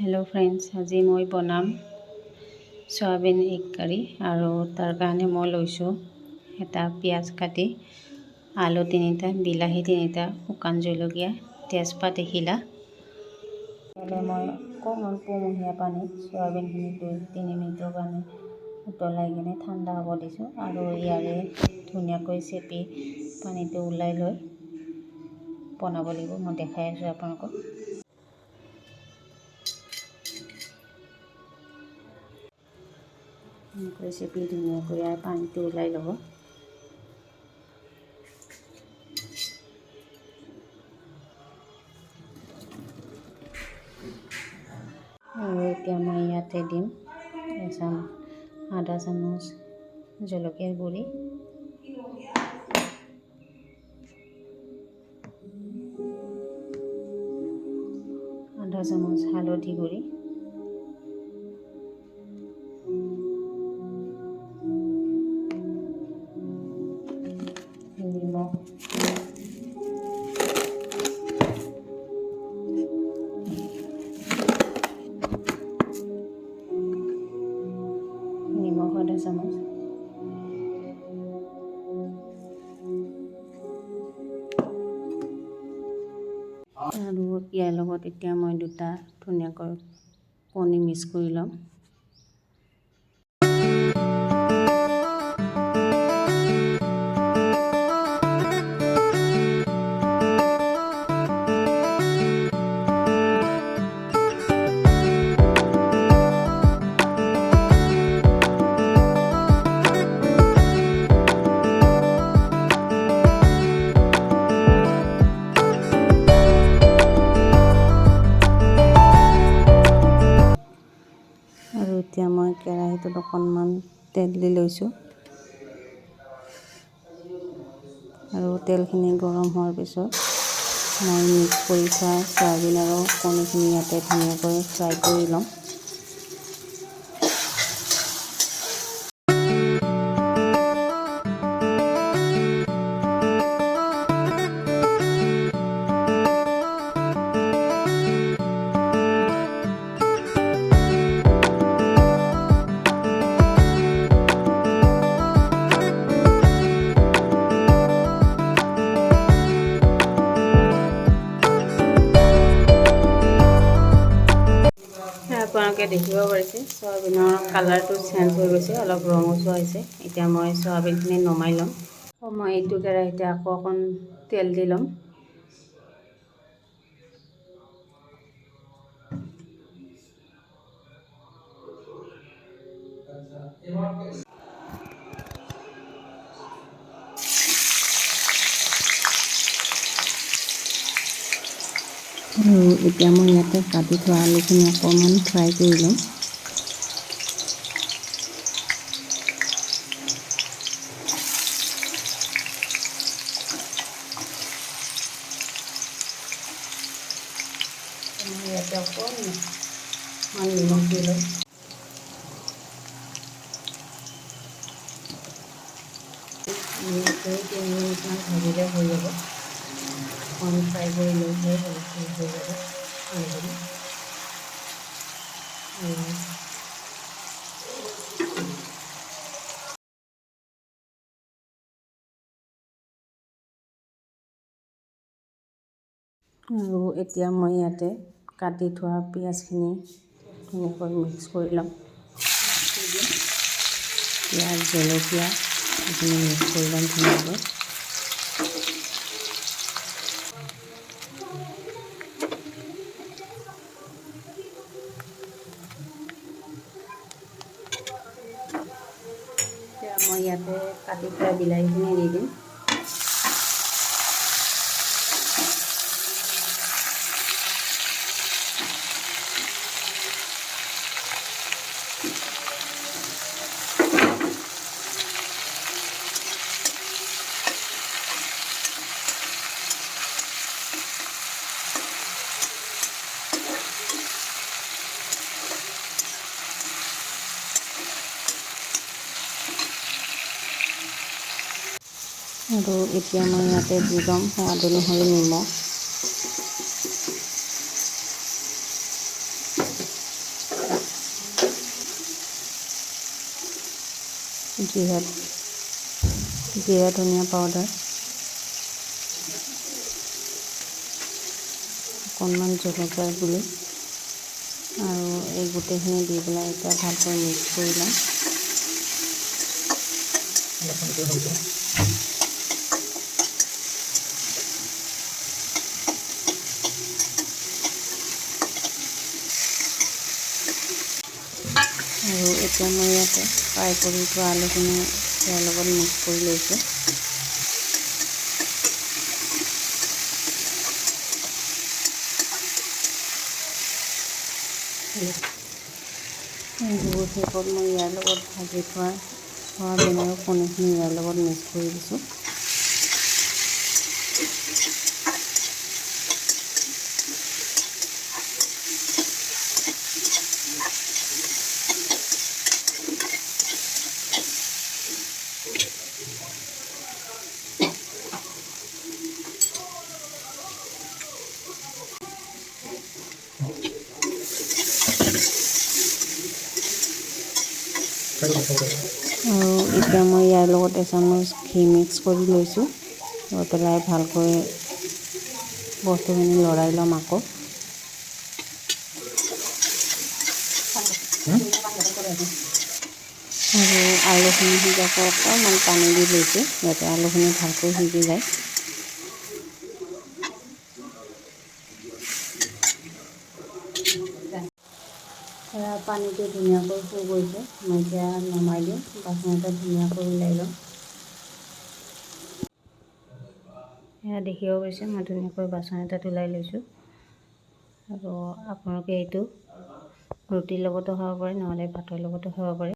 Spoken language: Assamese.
হেল্ল' ফ্ৰেণ্ডছ, আজি মই বনাম সয়াবিন এগ কাৰী আৰু তাৰ কাৰণে মই লৈছোঁ এটা পিঁয়াজ কাটি, আলু 3টা, বিলাহী 3টা, শুকান জলকীয়া, তেজপাত এখিলা। মই অকণমান কুহুমীয়া পানীত সয়াবিনখিনি 2-3 মিনিটৰ কাৰণে উতলাই কিনে ঠাণ্ডা হ'ব দিছোঁ আৰু ইয়াৰে ধুনীয়াকৈ চেপি পানীটো ওলাই লৈ বনাব লাগিব। মই দেখাই আছোঁ আপোনালোকক। এনেকৈ চেপি ধুনীয়াকৈ পানীটো ওলাই ল'ব। আৰু এতিয়া মই ইয়াতে দিম আধা চামুচ জলকীয়াৰ গুড়ি, আধা চামুচ হালধি গুড়ি, নিমখ, আধা চামুচ, আৰু ইয়াৰ লগত এতিয়া মই 2টা ধুনীয়াকৈ কণী মিক্স কৰি ল'ম। আৰু এতিয়া মই কেৰাহীটোত অকণমান তেল দি লৈছোঁ আৰু তেলখিনি গৰম হোৱাৰ পিছত মই মিক্স কৰি থোৱা সয়াবিন আৰু কণীখিনি ইয়াতে ধুনীয়াকৈ ফ্ৰাই কৰি ল'ম। আপোনালোকে দেখিব পাৰিছে সয়াবিনৰ কালাৰটো চেঞ্জ হৈ গৈছে, অলপ ৰঙচুৱা হৈছে। এতিয়া মই সয়াবিনখিনি নমাই ল'ম। মই এইটো কেৰাহীতে আকৌ অকণ তেল দি ল'ম। আৰু এতিয়া মই ইয়াতে কাটি থোৱা আলুখিনি অকণমান ফ্ৰাই কৰি ল'ম। মই ইয়াতে অকণমান নিমখ দি ল'ম। মিনিট 3 মিনিটমান ভাজিলে হৈ যাব। অকণমান ফ্ৰাই কৰি লৈ হৈ যাব আলুখিনি। আৰু এতিয়া মই ইয়াতে কাটি থোৱা পিঁয়াজখিনি ধুনীয়াকৈ মিক্স কৰি ল'ম। পিঁয়াজ, জলকীয়া এইখিনি মিক্স কৰি ল'ম ধুনীয়াকৈ। এতিয়া মই ইয়াতে কাটি থোৱা বিলাহীখিনি দি দিম। আৰু এতিয়া মই ইয়াতে দি ল'ম সোৱাদ অনুসৰি নিমখ। জিৰা ধনিয়া পাউডাৰ, অকণমান জলকীয়াৰ গুড়ি আৰু এই গোটেইখিনি দি পেলাই এতিয়া ভালকৈ মিক্স কৰি ল'ম। আৰু এতিয়া মই ইয়াতে ফ্ৰাই কৰি থোৱা আলুখিনি ইয়াৰ লগত মিক্স কৰি লৈছোঁ। এইবোৰ শেষত মই ইয়াৰ লগত ভাজি থোৱা চয়াবিন আৰু কণীখিনি ইয়াৰ লগত মিক্স কৰি দিছোঁ। আৰু এতিয়া মই ইয়াৰ লগত এচামুচ ঘি মিক্স কৰি লৈছোঁ। লৈ পেলাই ভালকৈ বস্তুখিনি লৰাই ল'ম আকৌ। আৰু আলুখিনি সিজাকৈ অকণমান পানী দি লৈছোঁ যাতে আলুখিনি ভালকৈ সিজি যায়। পানীটো ধুনীয়াকৈ শুই গৈছে, মই এতিয়া নমাই দিওঁ, বাচন এটা ধুনীয়াকৈ ওলাই লওঁ। এয়া দেখিব পাইছে মই ধুনীয়াকৈ বাচন এটাত ওলাই লৈছোঁ। আৰু আপোনালোকে এইটো ৰুটিৰ লগতো খাব পাৰে, নহ'লে ভাতৰ লগতো খাব পাৰে।